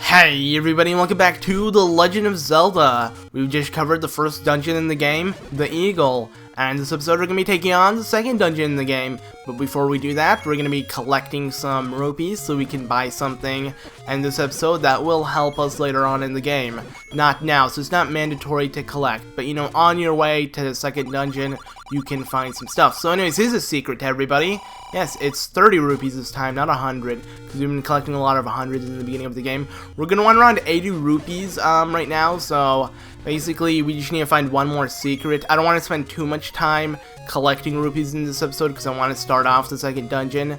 Hey everybody, and welcome back to The Legend of Zelda. We've just covered the first dungeon in the game, the Eagle, and this episode we're going to be taking on the second dungeon in the game. But before we do that, we're going to be collecting some rupees so we can buy something in this episode that will help us later on in the game. Not now, so it's not mandatory to collect, but you know, on your way to the second dungeon, you can find some stuff. So anyways, here's a secret to everybody. Yes, it's 30 rupees this time, not 100, because we've been collecting a lot of 100s in the beginning of the game. We're going to want around 80 rupees right now, so basically we just need to find one more secret. I don't want to spend too much time collecting rupees in this episode, because I want to start off the second dungeon.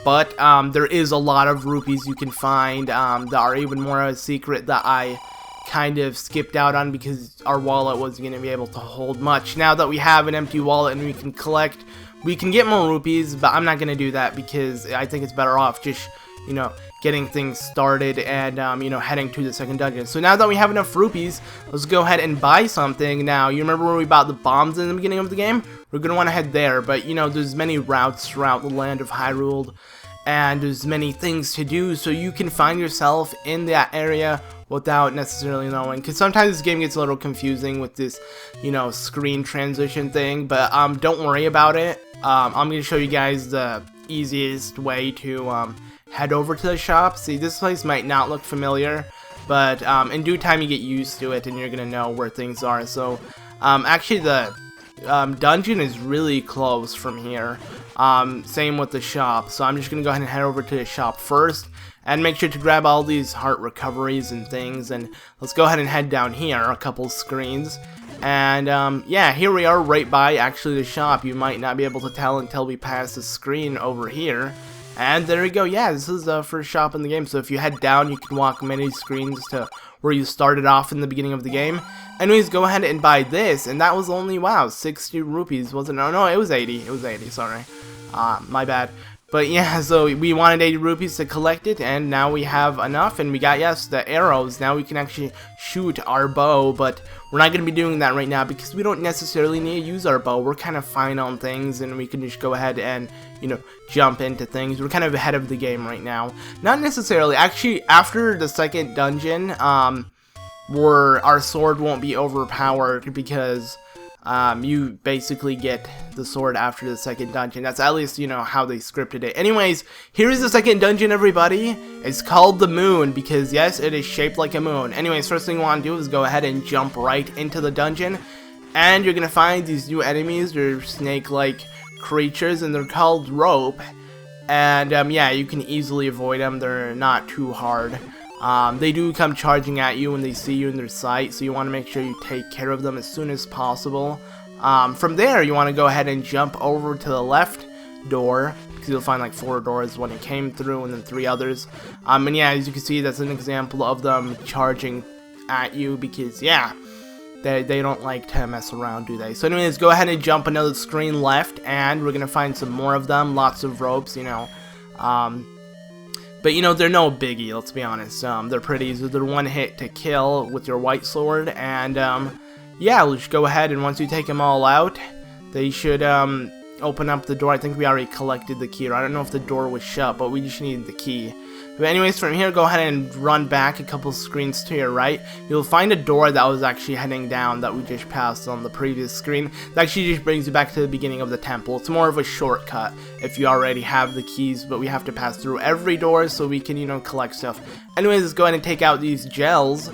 But there is a lot of rupees you can find that are even more of a secret that I kind of skipped out on because our wallet wasn't going to be able to hold much. Now that we have an empty wallet and we can collect, we can get more rupees, but I'm not going to do that because I think it's better off just, you know, getting things started and, you know, heading to the second dungeon. So now that we have enough rupees, let's go ahead and buy something. Now, you remember where we bought the bombs in the beginning of the game? We're going to want to head there, but, you know, there's many routes throughout the land of Hyrule, and there's many things to do, so you can find yourself in that area without necessarily knowing, because sometimes this game gets a little confusing with this, you know, screen transition thing, but don't worry about it. I'm going to show you guys the easiest way to head over to the shop. See, this place might not look familiar, but in due time you get used to it and you're going to know where things are. So actually the dungeon is really close from here. Same with the shop, so I'm just going to go ahead and head over to the shop first and make sure to grab all these heart recoveries and things, and let's go ahead and head down here a couple screens. And yeah, here we are right by actually the shop. You might not be able to tell until we pass the screen over here. And there we go. Yeah, this is the first shop in the game, so if you head down you can walk many screens to where you started off in the beginning of the game. Anyways, go ahead and buy this, and that was only, wow, 60 rupees, wasn't it? No, it was 80, sorry. My bad. But yeah, so we wanted 80 rupees to collect it, and now we have enough, and we got, yes, the arrows. Now we can actually shoot our bow, but we're not going to be doing that right now because we don't necessarily need to use our bow. We're kind of fine on things, and we can just go ahead and, you know, jump into things. We're kind of ahead of the game right now. Not necessarily. Actually, after the second dungeon, where our sword won't be overpowered because you basically get the sword after the second dungeon. That's at least, you know, how they scripted it. Anyways, here is the second dungeon, everybody. It's called the Moon because, yes, it is shaped like a moon. Anyways, first thing you want to do is go ahead and jump right into the dungeon, and you're going to find these new enemies. They're snake-like creatures, and they're called rope. And, yeah, you can easily avoid them. They're not too hard. They do come charging at you when they see you in their sight, so you want to make sure you take care of them as soon as possible. From there, you want to go ahead and jump over to the left door, because you'll find like 4 doors when it came through, and then 3 others. And yeah, as you can see, that's an example of them charging at you, because yeah, they don't like to mess around, do they? So anyways, go ahead and jump another screen left, and we're going to find some more of them, lots of ropes, you know. But, you know, they're no biggie, let's be honest. They're pretty easy. They're one hit to kill with your white sword. And, yeah, let's go ahead, and once you take them all out, they should open up the door. I think we already collected the key. I don't know if the door was shut, but we just needed the key. But anyways, from here, go ahead and run back a couple screens to your right. You'll find a door that was actually heading down that we just passed on the previous screen. That actually just brings you back to the beginning of the temple. It's more of a shortcut if you already have the keys, but we have to pass through every door so we can, you know, collect stuff. Anyways, let's go ahead and take out these gels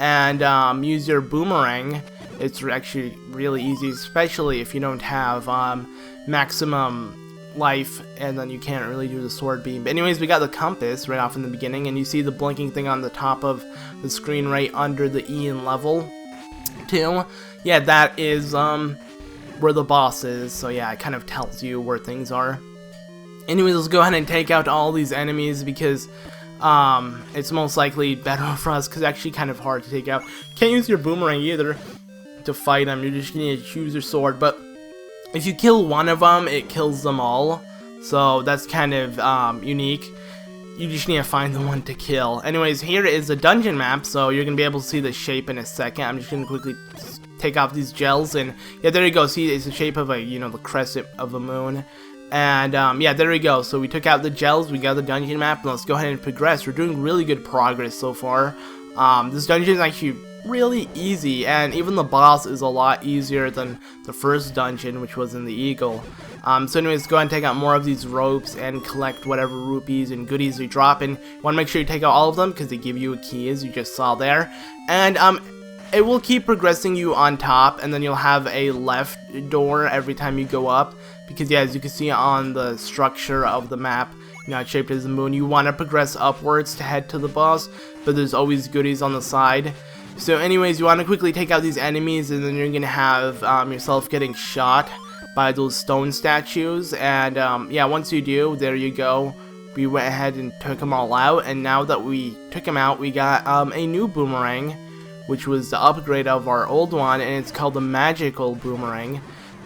and use your boomerang. It's actually really easy, especially if you don't have maximum life, and then you can't really do the sword beam. But anyways, we got the compass right off in the beginning, and you see the blinking thing on the top of the screen right under the E in level 2. Yeah, that is where the boss is, so yeah, it kind of tells you where things are. Anyways, let's go ahead and take out all these enemies because it's most likely better for us, because it's actually kind of hard to take out. Can't use your boomerang either to fight them. You just need to choose your sword, but if you kill one of them, it kills them all, so that's kind of unique. You just need to find the one to kill. Anyways, here is the dungeon map, so you're going to be able to see the shape in a second. I'm just going to quickly take off these gels, and yeah, there you go. See, it's the shape of a, you know, the crescent of a moon. And yeah, there we go. So we took out the gels, we got the dungeon map, and let's go ahead and progress. We're doing really good progress so far. This dungeon is actually really easy, and even the boss is a lot easier than the first dungeon, which was in the Eagle. So anyways, go ahead and take out more of these ropes and collect whatever rupees and goodies we drop in. You want to make sure you take out all of them because they give you a key, as you just saw there. And it will keep progressing you on top, and then you'll have a left door every time you go up. Because yeah, as you can see on the structure of the map, you know, it's shaped as a moon. You want to progress upwards to head to the boss, but there's always goodies on the side. So anyways, you want to quickly take out these enemies, and then you're going to have yourself getting shot by those stone statues. And yeah, once you do, there you go. We went ahead and took them all out, and now that we took them out, we got a new boomerang, which was the upgrade of our old one, and it's called the magical boomerang.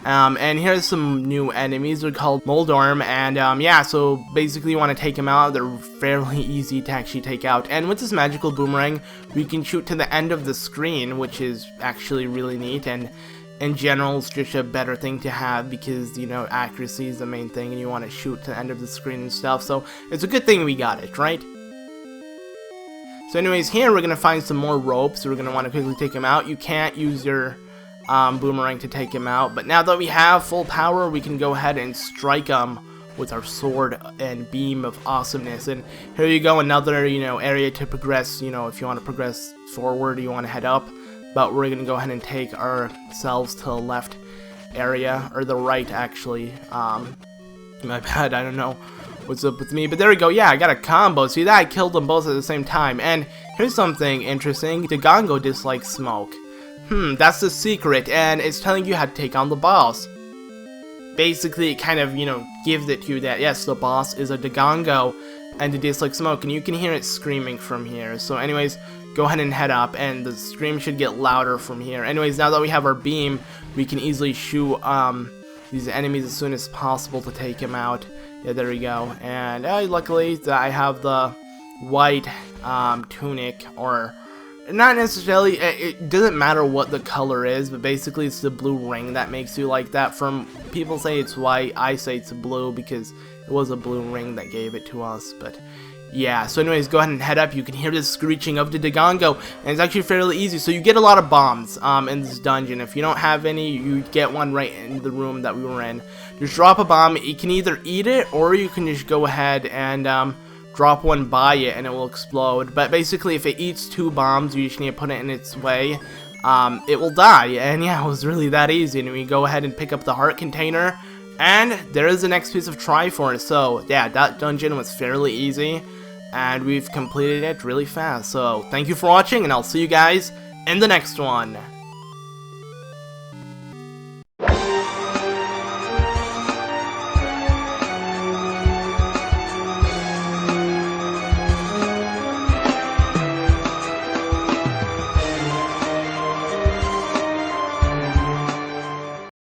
And here's some new enemies. They're called Moldorm, and yeah, so basically you want to take them out. They're fairly easy to actually take out. And with this magical boomerang, we can shoot to the end of the screen, which is actually really neat, and in general it's just a better thing to have because, you know, accuracy is the main thing, and you want to shoot to the end of the screen and stuff, so it's a good thing we got it, right? So anyways, here we're going to find some more ropes, so we're going to want to quickly take them out. You can't use your boomerang to take him out, but now that we have full power, we can go ahead and strike him with our sword and beam of awesomeness. And here you go, another, you know, area to progress. You know, if you want to progress forward, you want to head up, but we're gonna go ahead and take ourselves to the left area, or the right actually. My bad, I don't know what's up with me, but there we go. Yeah, I got a combo. See that? I killed them both at the same time. And here's something interesting. Dodongo dislikes smoke. That's the secret, and it's telling you how to take on the boss. Basically, it kind of, you know, gives it to you that, yes, the boss is a Dodongo, and it dislikes smoke, and you can hear it screaming from here. So anyways, go ahead and head up, and the scream should get louder from here. Anyways, now that we have our beam, we can easily shoot these enemies as soon as possible to take them out. Yeah, there we go. And luckily, I have the white tunic, or not necessarily, it doesn't matter what the color is, but basically it's the blue ring that makes you like that. From people say it's white, I say it's blue because it was a blue ring that gave it to us. But yeah, so anyways, go ahead and head up. You can hear the screeching of the Dodongo, and it's actually fairly easy. So you get a lot of bombs in this dungeon. If you don't have any, you get one right in the room that we were in. Just drop a bomb. You can either eat it, or you can just go ahead and drop one by it and it will explode. But basically, if it eats 2 bombs, you just need to put it in its way. It will die. And yeah, it was really that easy. And we go ahead and pick up the heart container, and there is the next piece of Triforce. So yeah, that dungeon was fairly easy, and we've completed it really fast. So thank you for watching, and I'll see you guys in the next one.